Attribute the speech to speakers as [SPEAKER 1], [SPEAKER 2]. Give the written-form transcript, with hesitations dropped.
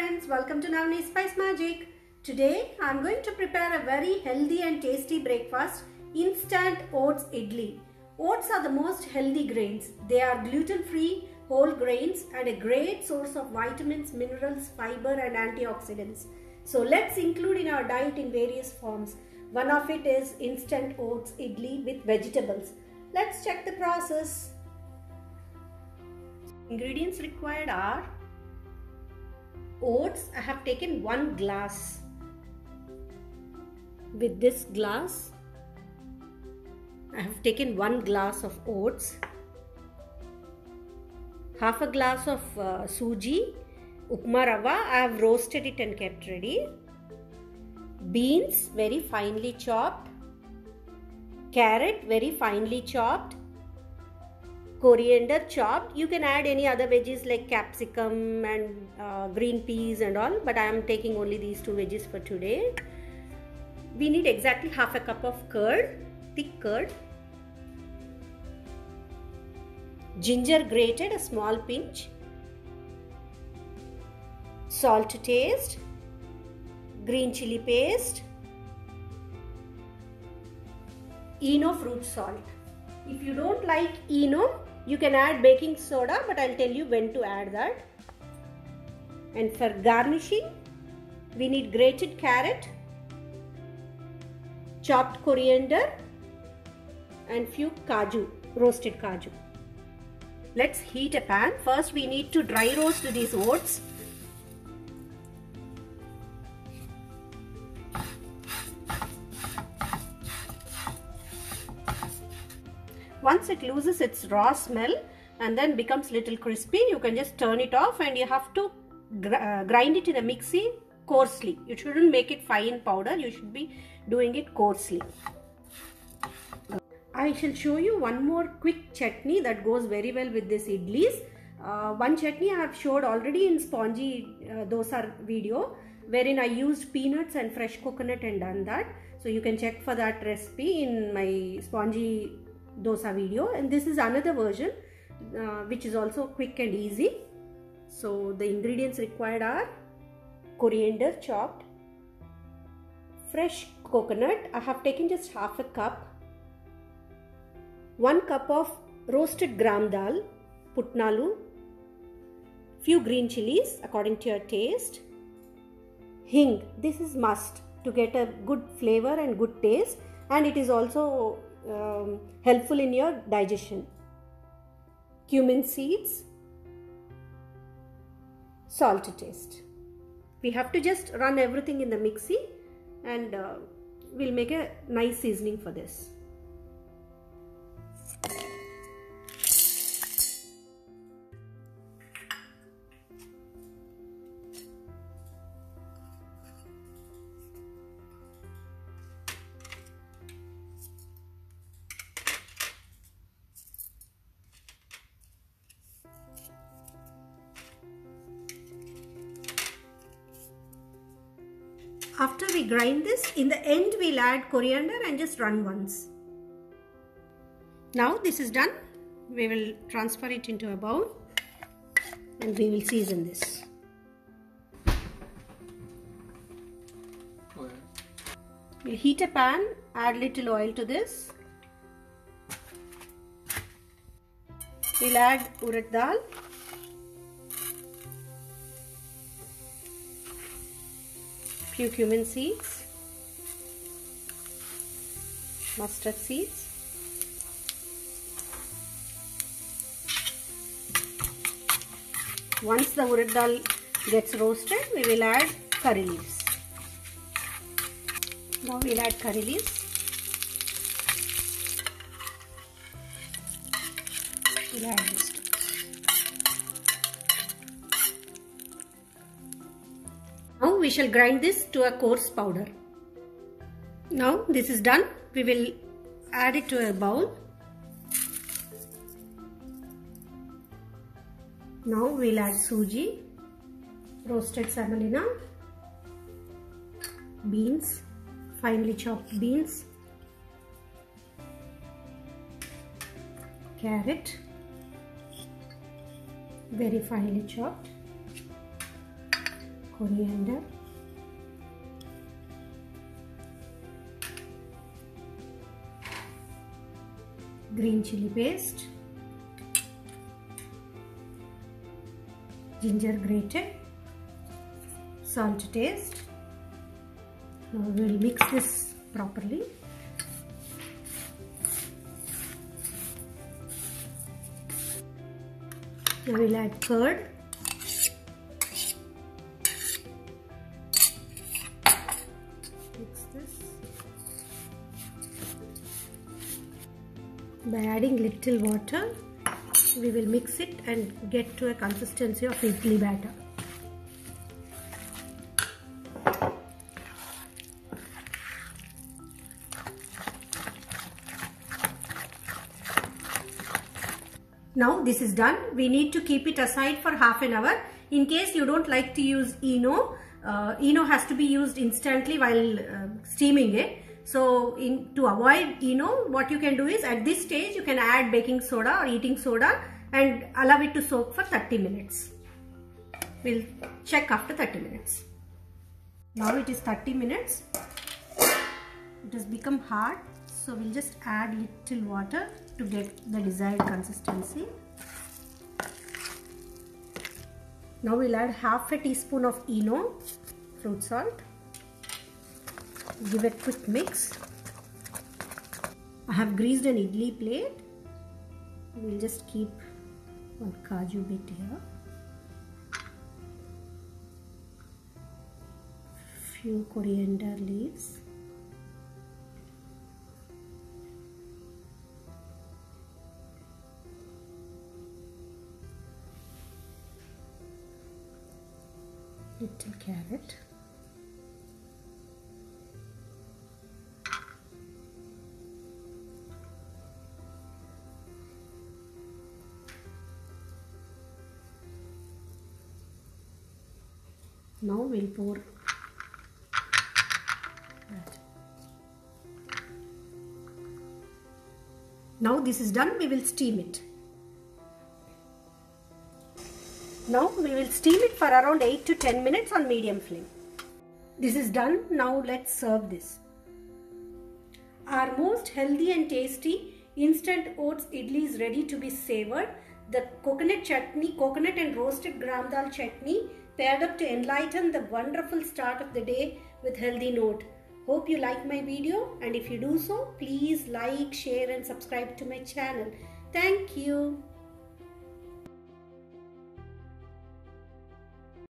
[SPEAKER 1] friends, welcome to Navneet Spice Magic. Today I am going to prepare a very healthy and tasty breakfast, instant oats idli. Oats are the most healthy grains. They are gluten-free, whole grains and a great source of vitamins, minerals, fiber and antioxidants. So let's include in our diet in various forms. One of it is instant oats idli with vegetables. Let's check the process. Ingredients required are oats. I have taken 1 glass. With this glass, I have taken 1 glass of oats, half a glass of suji, upma rava. I have roasted it and kept ready. Beans very finely chopped, carrot very finely chopped, coriander chopped. You can add any other veggies like capsicum and green peas and all, but I am taking only these 2 veggies for today. We need exactly half a cup of curd, thick curd, ginger grated, a small pinch, salt to taste, green chili paste, Eno fruit salt. If you don't like Eno, you can add baking soda, but I'll tell you when to add that. And for garnishing, we need grated carrot, chopped coriander and few kaju, roasted kaju. Let's heat a pan. First we need to dry roast these oats. Once it loses its raw smell and then becomes little crispy, you can just turn it off and you have to grind it in a mixie coarsely. You shouldn't make it fine powder, you should be doing it coarsely. I shall show you one more quick chutney that goes very well with this idlis. One chutney I have showed already in spongy dosa video, wherein I used peanuts and fresh coconut and done that. So you can check for that recipe in my spongy dosa video, and this is another version which is also quick and easy. So the ingredients required are coriander chopped, fresh coconut, I have taken just half a cup, 1 cup of roasted gram dal, putnalu, few green chilies according to your taste, hing, this is must to get a good flavor and good taste, and it is also helpful in your digestion, cumin seeds, salt to taste. We have to just run everything in the mixie and we'll make a nice seasoning for this. After we grind this, in the end we'll add coriander and just run once. Now this is done. We will transfer it into a bowl and we will season this. We'll heat a pan, add little oil to this. We'll add urad dal. Few cumin seeds, mustard seeds, once the urad dal gets roasted, we will add curry leaves. Now we will add curry leaves. We'll add this. Now we shall grind this to a coarse powder. Now this is done. We will add it to a bowl. Now we will add suji, roasted semolina, beans, finely chopped beans, carrot, very finely chopped, coriander, green chili paste, ginger grated, salt to taste. Now we will mix this properly. Now we will add curd. Mix this. By adding little water, we will mix it and get to a consistency of idli batter. Now this is done. We need to keep it aside for half an hour. In case you don't like to use ENO, ENO has to be used instantly while steaming it. So to avoid ENO, what you can do is at this stage you can add baking soda or eating soda and allow it to soak for 30 minutes. We'll check after 30 minutes. Now it is 30 minutes. It has become hard. So we'll just add little water to get the desired consistency. Now we'll add half a teaspoon of ENO, fruit salt. Give a quick mix. I have greased an idli plate. We'll just keep one kaju bit here. Few coriander leaves. Little carrot. Now we'll pour that. Now this is done, we will steam it. Now we will steam it for around 8 to 10 minutes on medium flame. This is done. Now let's serve this. Our most healthy and tasty instant oats idli is ready to be savored. The coconut chutney, coconut and roasted gram dal chutney paired up to enlighten the wonderful start of the day with healthy note. Hope you like my video, and if you do so, please like, share and subscribe to my channel. Thank you.